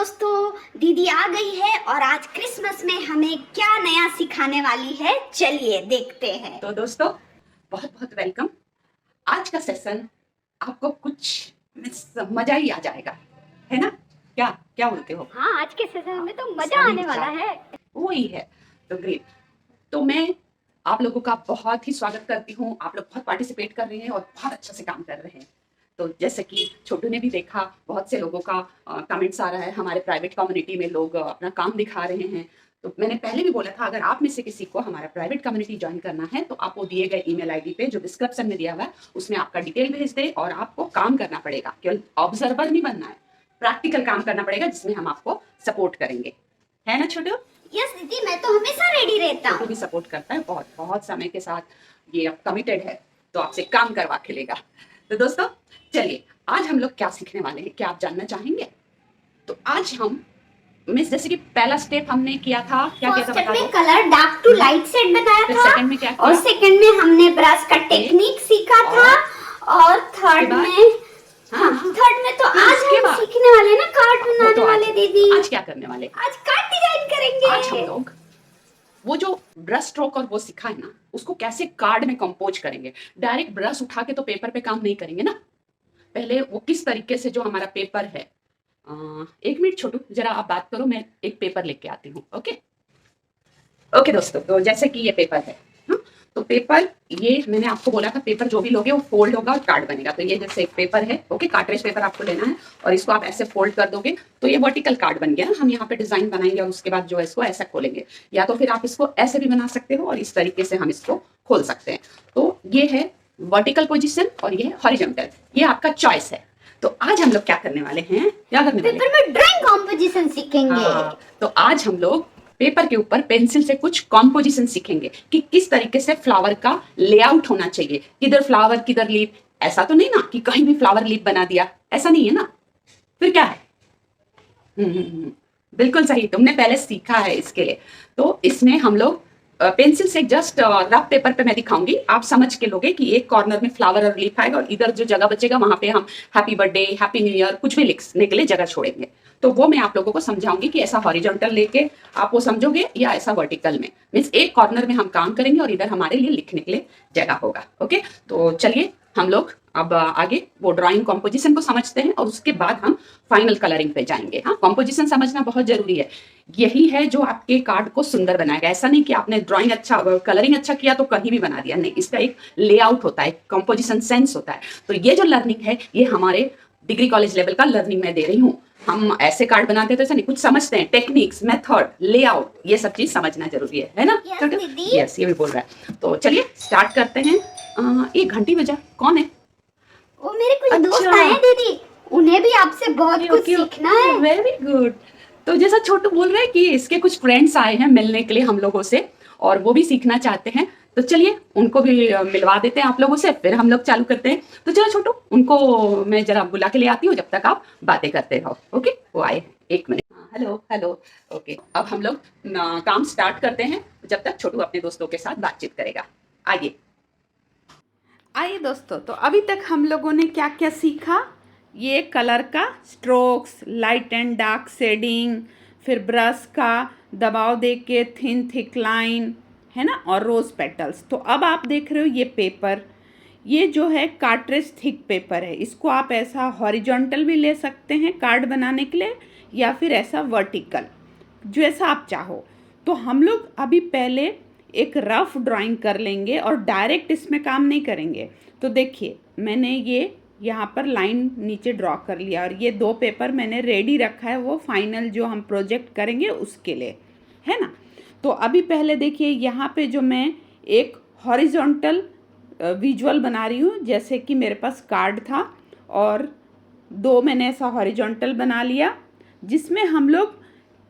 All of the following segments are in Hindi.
दोस्तों, दीदी आ गई है और आज क्रिसमस में हमें क्या नया सिखाने वाली है, चलिए देखते हैं। तो दोस्तों, बहुत बहुत वेलकम। आज का सेशन आपको कुछ मजा ही आ जाएगा, है ना? क्या क्या बोलते हो? हाँ, आज के सेशन में तो मजा सारे आने वाला विचार है। वही है। तो ग्रेट। तो मैं आप लोगों का बहुत ही स्वागत करती हूँ। आप लोग बहुत पार्टिसिपेट कर रहे हैं और बहुत अच्छा से काम कर रहे हैं। तो जैसे कि छोटू ने भी देखा, बहुत से लोगों का कमेंट्स आ रहा है। हमारे प्राइवेट कम्युनिटी में लोग अपना काम दिखा रहे हैं। तो मैंने पहले भी बोला था, अगर आप में से किसी को हमारा प्राइवेट कम्युनिटी ज्वाइन करना है तो आप वो दिए गए ईमेल आईडी पे जो डिस्क्रिप्शन में दिया हुआ है उसमें आपका डिटेल भेज दे और आपको काम करना पड़ेगा। केवल ऑब्जर्वर नहीं बनना है, प्रैक्टिकल काम करना पड़ेगा जिसमें हम आपको सपोर्ट करेंगे, है ना छोटू? यस दीदी, मैं तो हमेशा रेडी रहता छोटू हूँ। भी सपोर्ट करता है बहुत बहुत समय के साथ। ये अब कमिटेड है तो आपसे काम करवा के लेगा। तो दोस्तों चलिए, आज हम लोग क्या सीखने वाले हैं, क्या आप जानना चाहेंगे? तो आज हम मिस, जैसे कि पहला स्टेप हमने किया था, क्या किया था फर्स्ट बता में दो। Colour dark to light set बनाया फिर था सेकंड में क्या और किया? सेकंड में हमने ब्रश का टेक्निक सीखा था और थर्ड में हाँ, थर्ड में तो फिर आज उसके हम बाद सीखने वाले हैं ना, कार्ड वो बनाने तो वाले दीदी। आज क्या करने वाले? आज कार्ड डिजाइन करेंगे। आज हम लोग वो जो ब्रश स्ट्रोक और वो सिखा है ना, उसको कैसे कार्ड में कंपोज करेंगे। डायरेक्ट ब्रश उठा के तो पेपर पे काम नहीं करेंगे ना। पहले वो किस तरीके से जो हमारा पेपर है, एक मिनट छोटू, जरा आप बात करो, मैं एक पेपर लेके आती हूँ। ओके ओके दोस्तों, तो जैसे कि ये पेपर है, हाँ, तो पेपर, ये मैंने आपको बोला था पेपर जो भी लोगे वो फोल्ड होगा और कार्ड बनेगा। तो ये जैसे एक पेपर है, ओके, कार्ट्रेज पेपर आपको लेना है और इसको आप ऐसे फोल्ड कर दोगे तो ये वर्टिकल कार्ड बन गया। हम यहाँ पे डिजाइन बनाएंगे और उसके बाद जो है इसको ऐसा खोलेंगे, या तो फिर आप इसको ऐसे भी बना सकते हो और इस तरीके से हम इसको खोल सकते हैं। तो ये है वर्टिकल पोजिशन और ये है हॉरिजॉन्टल, ये आपका चॉइस है। तो आज हम लोग क्या करने वाले हैं, क्या करने वाले हैं? पेपर में ड्राइंग कॉम्पोजिशन सीखेंगे। हाँ, तो आज हम लोग पेपर के ऊपर पेंसिल से कुछ कॉम्पोजिशन सीखेंगे कि किस तरीके से फ्लावर का लेआउट होना चाहिए, किधर फ्लावर किधर लीफ। ऐसा तो नहीं ना कि कहीं भी फ्लावर लीफ बना दिया, ऐसा नहीं है ना। फिर क्या है? बिल्कुल सही, तुमने पहले सीखा है इसके लिए। तो इसमें हम लोग पेंसिल से जस्ट रफ पेपर पे मैं दिखाऊंगी, आप समझ के लोगे कि एक कॉर्नर में फ्लावर और लीफ आएगा और इधर जो जगह बचेगा वहां पे हम happy birthday, happy new year कुछ भी लिखने के लिए जगह छोड़ेंगे। तो वो मैं आप लोगों को समझाऊंगी कि ऐसा हॉरिजॉन्टल लेके आप वो समझोगे या ऐसा वर्टिकल में। मीन्स एक कॉर्नर में हम काम करेंगे और इधर हमारे लिए लिखने के लिए जगह होगा। ओके, तो चलिए हम लोग अब आगे वो ड्राइंग कॉम्पोजिशन को समझते हैं और उसके बाद हम फाइनल कलरिंग पे जाएंगे। हाँ, कॉम्पोजिशन समझना बहुत जरूरी है। यही है जो आपके कार्ड को सुंदर बनाएगा। ऐसा नहीं कि आपने ड्राइंग अच्छा, कलरिंग अच्छा किया तो कहीं भी बना दिया, नहीं। इसका एक लेआउट होता है, कॉम्पोजिशन सेंस होता है। तो ये जो लर्निंग है ये हमारे डिग्री कॉलेज लेवल का लर्निंग मैं दे रही हूँ। हम ऐसे कार्ड बनाते हैं तो ऐसा नहीं, कुछ समझते हैं, टेक्निक्स, मेथड, लेआउट, ये सब चीज समझना जरूरी है ना? यस, ये भी बोल रहा है। तो चलिए स्टार्ट करते हैं। एक घंटी बजा, कौन है? वो मेरे कुछ दोस्त आए हैं दीदी, उन्हें भी आपसे बहुत कुछ सीखना है। Very good. तो जैसा छोटू बोल रहे हैं कि इसके कुछ फ्रेंड्स आए हैं मिलने के लिए हम लोगों से और वो भी सीखना चाहते हैं, तो चलिए उनको भी मिलवा देते हैं आप लोगों से, फिर हम लोग चालू करते हैं। तो चलो छोटू, उनको मैं जरा बुला के ले आती हूँ, जब तक आप बातें करते रहो। ओके, वो आए हैं, एक मिनट। Hello hello. ओके, अब हम लोग काम स्टार्ट करते हैं, जब तक छोटू अपने दोस्तों के साथ बातचीत करेगा। आइए आइए दोस्तों, तो अभी तक हम लोगों ने क्या क्या सीखा। ये कलर का strokes, light and dark shading, फिर ब्रश का दबाव दे के थिन थिक लाइन, है ना, और रोज़ पेटल्स। तो अब आप देख रहे हो ये पेपर, ये जो है कार्ट्रेज थिक पेपर है। इसको आप ऐसा हॉरिजॉन्टल भी ले सकते हैं कार्ड बनाने के लिए, या फिर ऐसा वर्टिकल, जैसा आप चाहो। तो हम लोग अभी पहले एक रफ ड्राइंग कर लेंगे और डायरेक्ट इसमें काम नहीं करेंगे। तो देखिए, मैंने ये यहाँ पर लाइन नीचे ड्रॉ कर लिया और ये 2 पेपर मैंने रेडी रखा है, वो फाइनल जो हम प्रोजेक्ट करेंगे उसके लिए, है ना। तो अभी पहले देखिए, यहाँ पे जो मैं एक हॉरिजॉन्टल विजुअल बना रही हूँ, जैसे कि मेरे पास कार्ड था और 2 मैंने ऐसा हॉरिजॉन्टल बना लिया, जिसमें हम लोग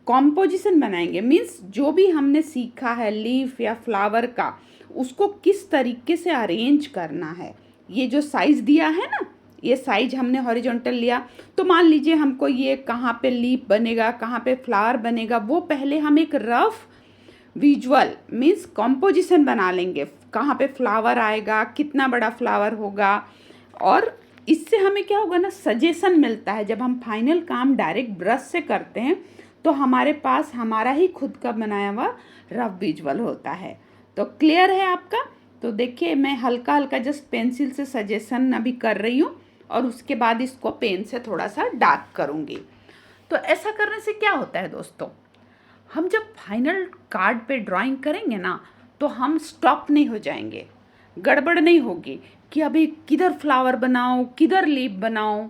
कॉम्पोजिशन बनाएंगे। मीन्स जो भी हमने सीखा है लीफ या फ्लावर का, उसको किस तरीके से अरेंज करना है। ये जो साइज़ दिया है ना, ये साइज हमने हॉरिजॉन्टल लिया, तो मान लीजिए हमको ये कहाँ पे लीफ बनेगा, कहाँ पे फ्लावर बनेगा, वो पहले हम एक रफ विजुअल मीन्स कॉम्पोजिशन बना लेंगे। कहाँ पे फ्लावर आएगा, कितना बड़ा फ्लावर होगा, और इससे हमें क्या होगा ना, सजेशन मिलता है। जब हम फाइनल काम डायरेक्ट ब्रश से करते हैं तो हमारे पास हमारा ही खुद का बनाया हुआ रफ विजुअल होता है। तो क्लियर है आपका? तो देखिए मैं हल्का हल्का जस्ट पेंसिल से सजेशन अभी कर रही हूँ और उसके बाद इसको पेन से थोड़ा सा डार्क करूँगी। तो ऐसा करने से क्या होता है दोस्तों, हम जब फाइनल कार्ड पे ड्राइंग करेंगे ना तो हम स्टॉप नहीं हो जाएंगे, गड़बड़ नहीं होगी कि अभी किधर फ्लावर बनाओ, किधर लीफ बनाओ।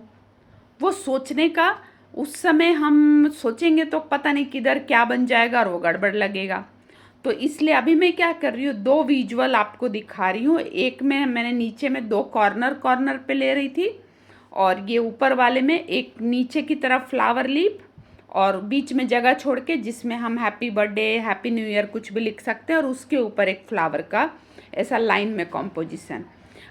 वो सोचने का, उस समय हम सोचेंगे तो पता नहीं किधर क्या बन जाएगा और वो गड़बड़ लगेगा। तो इसलिए अभी मैं क्या कर रही हूँ, 2 विजुअल आपको दिखा रही हूँ। एक में मैंने नीचे में 2 कॉर्नर पे ले रही थी और ये ऊपर वाले में एक नीचे की तरफ फ्लावर लीफ और बीच में जगह छोड़ के जिसमें हम happy birthday, happy new year कुछ भी लिख सकते हैं और उसके ऊपर एक फ्लावर का ऐसा लाइन में कॉम्पोजिशन।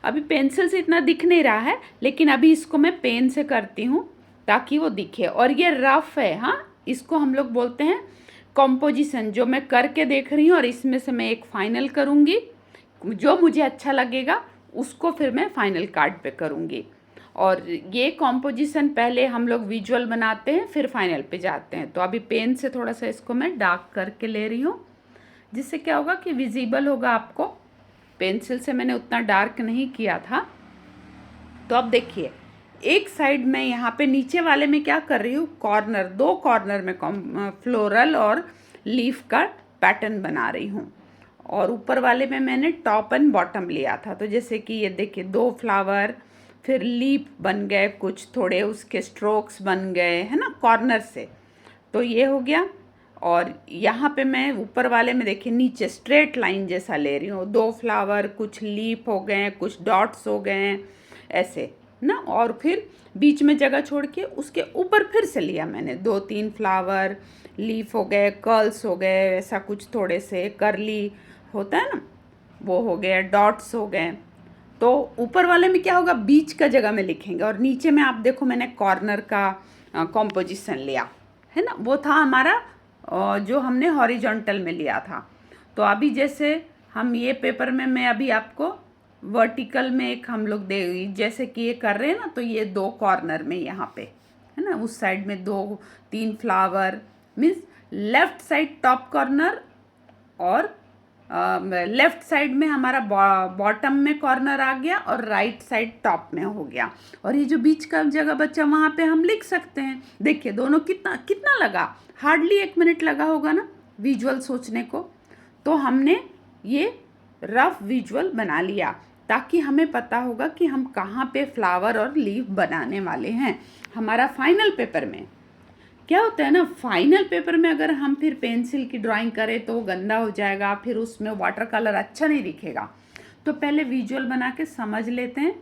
अभी पेंसिल से इतना दिख नहीं रहा है, लेकिन अभी इसको मैं पेन से करती हूँ ताकि वो दिखे। और ये रफ है, हाँ, इसको हम लोग बोलते हैं कॉम्पोजिशन, जो मैं करके देख रही हूँ और इसमें से मैं एक फाइनल करूँगी। जो मुझे अच्छा लगेगा उसको फिर मैं फाइनल कार्ड पे करूँगी। और ये कॉम्पोजिशन पहले हम लोग विजुअल बनाते हैं फिर फाइनल पे जाते हैं। तो अभी पेन से थोड़ा सा इसको मैं डार्क करके ले रही हूँ, जिससे क्या होगा कि विजिबल होगा आपको। पेंसिल से मैंने उतना डार्क नहीं किया था। तो अब देखिए एक साइड में यहाँ पे नीचे वाले में क्या कर रही हूँ, कॉर्नर, 2 कॉर्नर में फ्लोरल और लीफ का पैटर्न बना रही हूँ और ऊपर वाले में मैंने टॉप एंड बॉटम लिया था। तो जैसे कि ये देखिए 2 फ्लावर, फिर लीफ बन गए, कुछ थोड़े उसके स्ट्रोक्स बन गए, है ना, कॉर्नर से। तो ये हो गया। और यहाँ पे मैं ऊपर वाले में देखिए नीचे स्ट्रेट लाइन जैसा ले रही हूँ, 2 फ्लावर, कुछ लीफ हो गए, कुछ डॉट्स हो गए ऐसे ना। और फिर बीच में जगह छोड़ के उसके ऊपर फिर से लिया मैंने 2-3 फ्लावर, लीफ हो गए, कर्ल्स हो गए, ऐसा कुछ थोड़े से कर्ली होता है ना, वो हो गए, डॉट्स हो गए। तो ऊपर वाले में क्या होगा, बीच का जगह में लिखेंगे और नीचे में आप देखो मैंने कॉर्नर का कॉम्पोजिशन लिया है ना, वो था हमारा जो हमने हॉरिजॉन्टल में लिया था। तो अभी जैसे हम ये पेपर में मैं अभी आपको वर्टिकल में एक हम लोग दे जैसे कि ये कर रहे हैं ना, तो ये 2 कॉर्नर में यहाँ पे है ना, उस साइड में 2-3 flower, means left side top corner और लेफ्ट साइड में हमारा बॉटम में कॉर्नर आ गया और राइट साइड टॉप में हो गया। और ये जो बीच का जगह बचा वहाँ पे हम लिख सकते हैं। देखिए दोनों कितना लगा, हार्डली 1 मिनट लगा होगा ना विजुअल सोचने को। तो हमने ये रफ विजुअल बना लिया ताकि हमें पता होगा कि हम कहाँ पे फ्लावर और लीफ बनाने वाले हैं। हमारा फाइनल पेपर में क्या होता है ना, फाइनल पेपर में अगर हम फिर पेंसिल की ड्राइंग करें तो वो गंदा हो जाएगा, फिर उसमें वाटर कलर अच्छा नहीं दिखेगा। तो पहले विजुअल बना के समझ लेते हैं,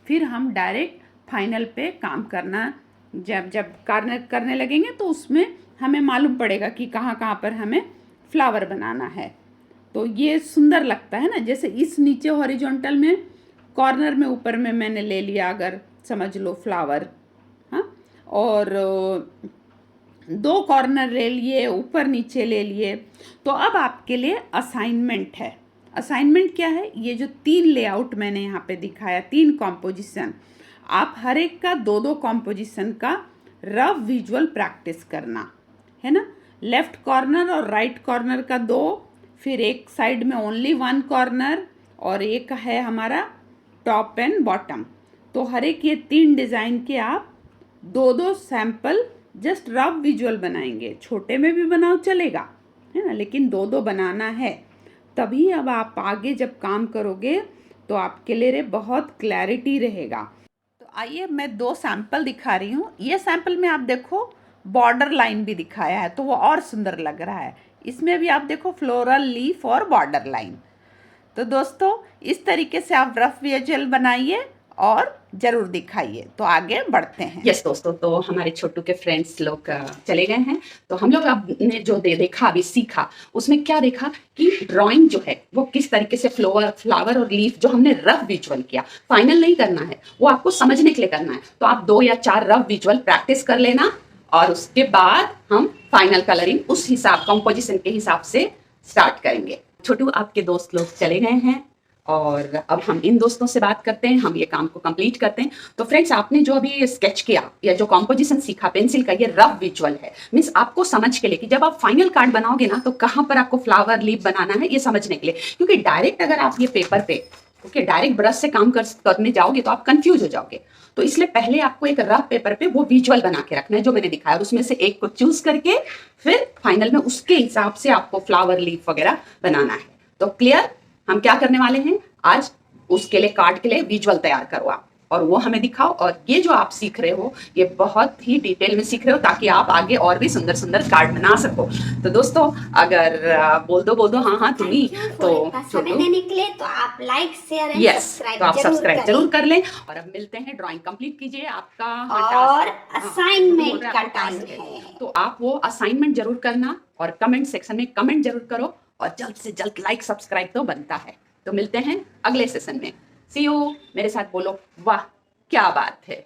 फिर हम डायरेक्ट फाइनल पे काम करना जब करने लगेंगे तो उसमें हमें मालूम पड़ेगा कि कहाँ कहाँ पर हमें फ्लावर बनाना है। तो ये सुंदर लगता है ना, जैसे इस नीचे हॉरिजॉन्टल में कॉर्नर में ऊपर में मैंने ले लिया, अगर समझ लो फ्लावर, हाँ, और 2 कॉर्नर ले लिए, ऊपर नीचे ले लिए। तो अब आपके लिए असाइनमेंट है। असाइनमेंट क्या है, ये जो 3 लेआउट मैंने यहाँ पे दिखाया, 3 कॉम्पोजिशन, आप हर एक का 2-2 कॉम्पोजिशन का रफ विजुअल प्रैक्टिस करना है ना। लेफ्ट कॉर्नर और राइट कॉर्नर का 2, फिर एक साइड में ओनली 1 कॉर्नर और एक है हमारा टॉप एंड बॉटम। तो हर एक ये 3 डिज़ाइन के आप 2-2 सैंपल जस्ट रफ विजुअल बनाएंगे। छोटे में भी बनाओ चलेगा, है ना, लेकिन 2-2 बनाना है। तभी अब आप आगे जब काम करोगे तो आपके लिए बहुत क्लैरिटी रहेगा। तो आइए मैं 2 सैंपल दिखा रही हूँ। ये सैंपल में आप देखो बॉर्डर लाइन भी दिखाया है तो वो और सुंदर लग रहा है। इसमें भी आप देखो फ्लोरल लीफ और बॉर्डर लाइन। तो दोस्तों इस तरीके से आप रफ विजुअल बनाइए और जरूर दिखाइए। तो आगे बढ़ते हैं। यस दोस्तों, तो हमारे छोटू के फ्रेंड्स लोग चले गए हैं, तो हम लोग आपने जो देखा अभी सीखा, उसमें क्या देखा कि ड्राइंग जो है वो किस तरीके से फ्लावर और लीफ जो हमने रफ विजुअल किया, फाइनल नहीं करना है, वो आपको समझने के लिए करना है। तो आप 2 या 4 रफ विजुअल प्रैक्टिस कर लेना और उसके बाद हम फाइनल कलरिंग उस हिसाब कंपोजिशन के हिसाब से स्टार्ट करेंगे। छोटू आपके दोस्त लोग चले गए हैं और अब हम इन दोस्तों से बात करते हैं, हम ये काम को कंप्लीट करते हैं। तो फ्रेंड्स, आपने जो अभी स्केच किया या जो कॉम्पोजिशन सीखा पेंसिल का, ये रफ विजुअल है, मीन्स आपको समझ के लिए कि जब आप फाइनल कार्ड बनाओगे ना तो कहाँ पर आपको फ्लावर लीफ बनाना है ये समझने के लिए, क्योंकि डायरेक्ट अगर आप ये पेपर पे ओके डायरेक्ट ब्रश से काम करने जाओगे तो आप कंफ्यूज हो जाओगे। तो इसलिए पहले आपको एक रफ पेपर पे वो विजुअल बना के रखना है जो मैंने दिखाया, और उसमें से एक को चूज करके फिर फाइनल में उसके हिसाब से आपको फ्लावर लीफ वगैरह बनाना है। तो क्लियर? हम क्या करने वाले हैं आज, उसके लिए कार्ड के लिए विजुअल तैयार करो आप और वो हमें दिखाओ। और ये जो आप सीख रहे हो ये बहुत ही डिटेल में सीख रहे हो ताकि आप आगे और भी सुंदर सुंदर कार्ड बना सको। तो दोस्तों अगर बोल दो हाँ हाँ तुम्ही तो समय देने के लिए तो आप लाइक शेयर एंड यस, तो आप सब्सक्राइब जरूर कर लें। और अब मिलते हैं, ड्राइंग कंप्लीट कीजिए आपका और असाइनमेंट का टाइम है, तो आप वो असाइनमेंट जरूर करना और कमेंट सेक्शन में कमेंट जरूर करो और जल्द से जल्द लाइक सब्सक्राइब तो बनता है। तो मिलते हैं अगले सेशन में। सी यू। मेरे साथ बोलो वाह क्या बात है।